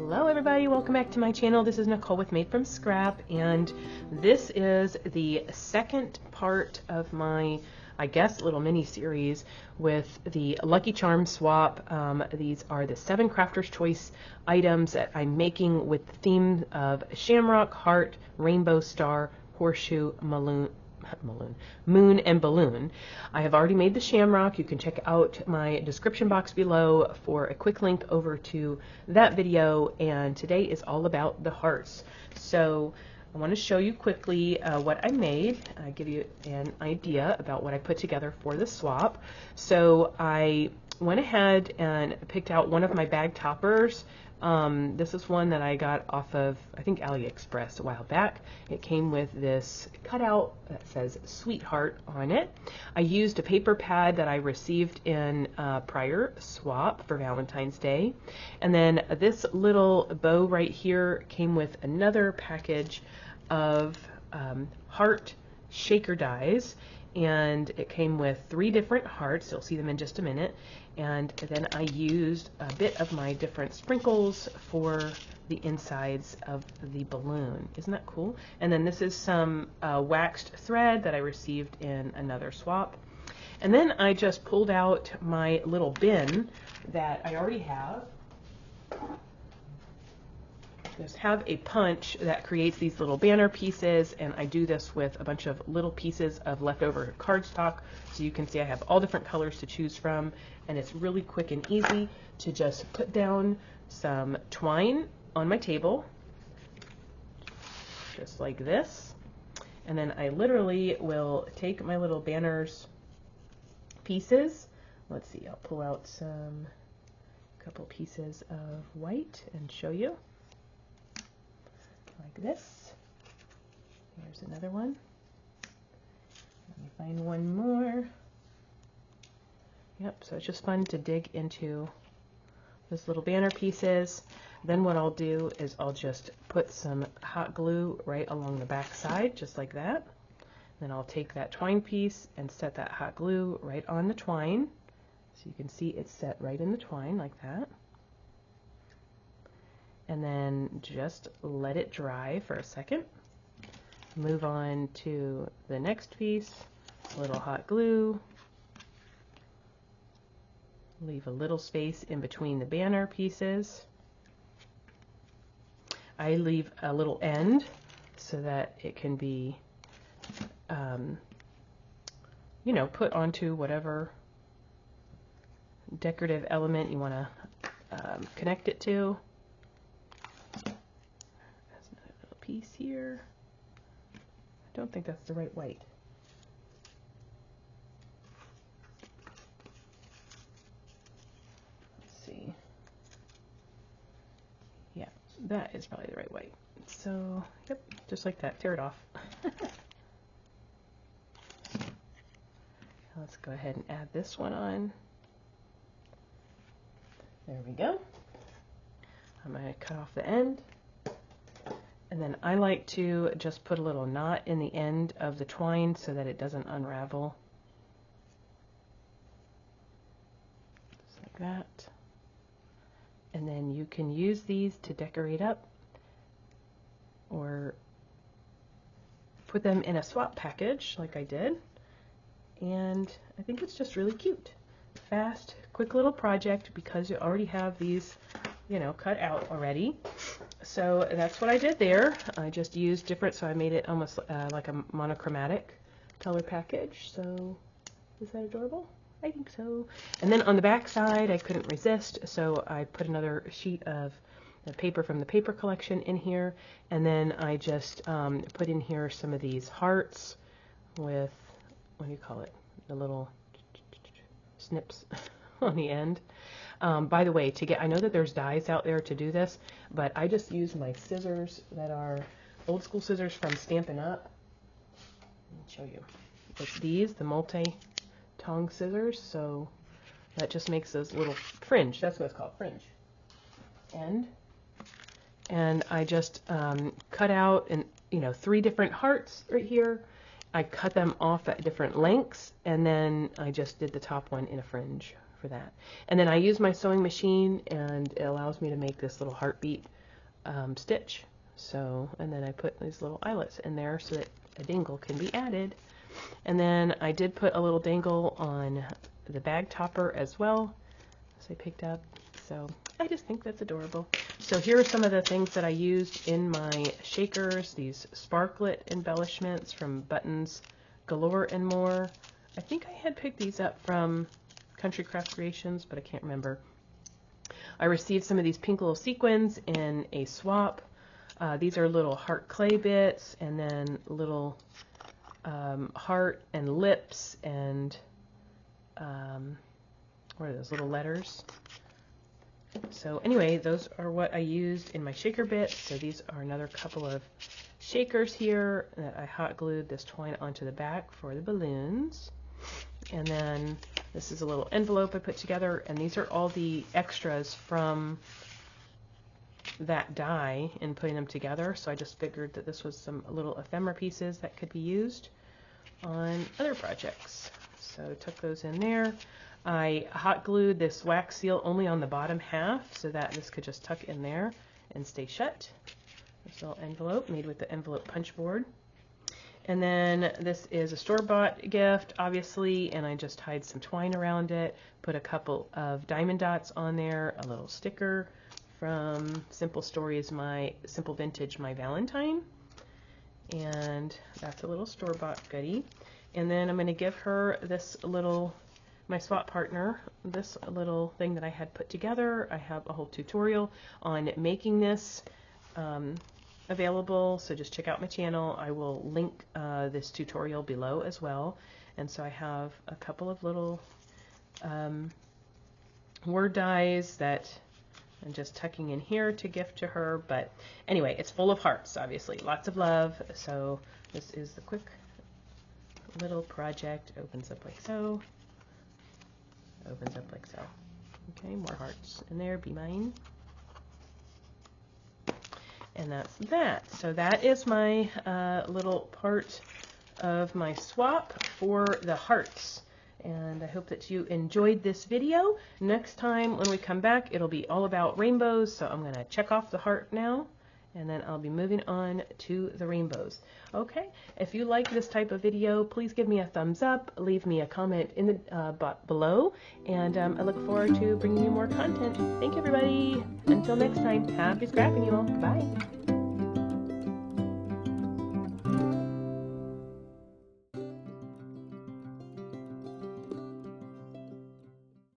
Hello everybody, welcome back to my channel. This is Nicole with Made from Scrap, and this is the second part of my, I guess, little mini series with the Lucky Charm swap. These are the 7 Crafter's Choice items that I'm making with the theme of Shamrock, Heart, Rainbow Star, Horseshoe, Moon, and Balloon. I have already made the Shamrock. You can check out my description box below for a quick link over to that video, and today is all about the hearts. So I want to show you quickly what I made, give you an idea about what I put together for the swap. So I went ahead and picked out one of my bag toppers. This is one that I got off of, I think, AliExpress a while back. It came with this cutout that says Sweetheart on it. I used a paper pad that I received in a prior swap for Valentine's Day. And then this little bow right here came with another package of heart shaker dies. And it came with 3 different hearts. You'll see them in just a minute. And then I used a bit of my different sprinkles for the insides of the balloon. Isn't that cool? And then this is some waxed thread that I received in another swap. And then I just pulled out my little bin that I already have. Just have a punch that creates these little banner pieces, and I do this with a bunch of little pieces of leftover cardstock, so you can see I have all different colors to choose from, and it's really quick and easy to just put down some twine on my table, just like this, and then I literally will take my little banners pieces. Let's see, I'll pull out couple pieces of white and show you. Like this. Here's another one. Let me find one more. Yep, so it's just fun to dig into those little banner pieces. Then what I'll do is I'll just put some hot glue right along the back side, just like that. Then I'll take that twine piece and set that hot glue right on the twine. So you can see it's set right in the twine like that. And then just let it dry for a second. Move on to the next piece, a little hot glue. Leave a little space in between the banner pieces. I leave a little end so that it can be, you know, put onto whatever decorative element you want to connect it to. Piece here. I don't think that's the right white. Let's see. Yeah, that is probably the right white. So, yep, just like that. Tear it off. Let's go ahead and add this one on. There we go. I'm going to cut off the end. And then I like to just put a little knot in the end of the twine so that it doesn't unravel. Just like that. And then you can use these to decorate up or put them in a swap package like I did. And I think it's just really cute. Fast, quick little project because you already have these, you know, cut out already. So that's what I did there. I just used different, so I made it almost like a monochromatic color package. So is that adorable? I think so. And then on the back side, I couldn't resist, so I put another sheet of the paper from the paper collection in here. And then I just put in here some of these hearts with, what do you call it? The little snips on the end. By the way, I know that there's dies out there to do this, but I just use my scissors that are old school scissors from Stampin' Up. Let me show you. It's these, the multi-tong scissors, so that just makes those little fringe. That's what it's called, fringe. And I just cut out, and 3 different hearts right here. I cut them off at different lengths, and then I just did the top one in a fringe for that. And then I use my sewing machine, and it allows me to make this little heartbeat stitch. So, and then I put these little eyelets in there so that a dangle can be added. And then I did put a little dangle on the bag topper as well, as I picked up. So I just think that's adorable. So here are some of the things that I used in my shakers, these sparklet embellishments from Buttons Galore and More. I think I had picked these up from Country Craft Creations, but I can't remember. I received some of these pink little sequins in a swap. These are little heart clay bits, and then little heart and lips, and what are those little letters? So anyway, those are what I used in my shaker bits. So these are another couple of shakers here that I hot glued this twine onto the back for the balloons. And then this is a little envelope I put together, and these are all the extras from that die in putting them together. So I just figured that this was some little ephemera pieces that could be used on other projects. So took those in there. I hot glued this wax seal only on the bottom half so that this could just tuck in there and stay shut. This little envelope made with the envelope punch board. And then this is a store-bought gift, obviously, and I just tied some twine around it, put a couple of diamond dots on there, a little sticker from Simple Stories, my Simple Vintage, My Valentine. And that's a little store-bought goodie. And then I'm going to give her this little, my swap partner, this little thing that I had put together. I have a whole tutorial on making this available, so just check out my channel. I will link this tutorial below as well. And so I have a couple of little word dies that I'm just tucking in here to gift to her. But anyway, it's full of hearts, obviously, lots of love. So this is the quick little project. Opens up like so, opens up like so. Okay, more hearts in there. Be mine. And that's that. So that is my little part of my swap for the hearts. And I hope that you enjoyed this video. Next time when we come back, it'll be all about rainbows. So I'm going to check off the heart now, and then I'll be moving on to the rainbows. Okay, if you like this type of video, please give me a thumbs up, leave me a comment in the below, and I look forward to bringing you more content. Thank you, everybody. Until next time, happy scrapping, you all. Bye.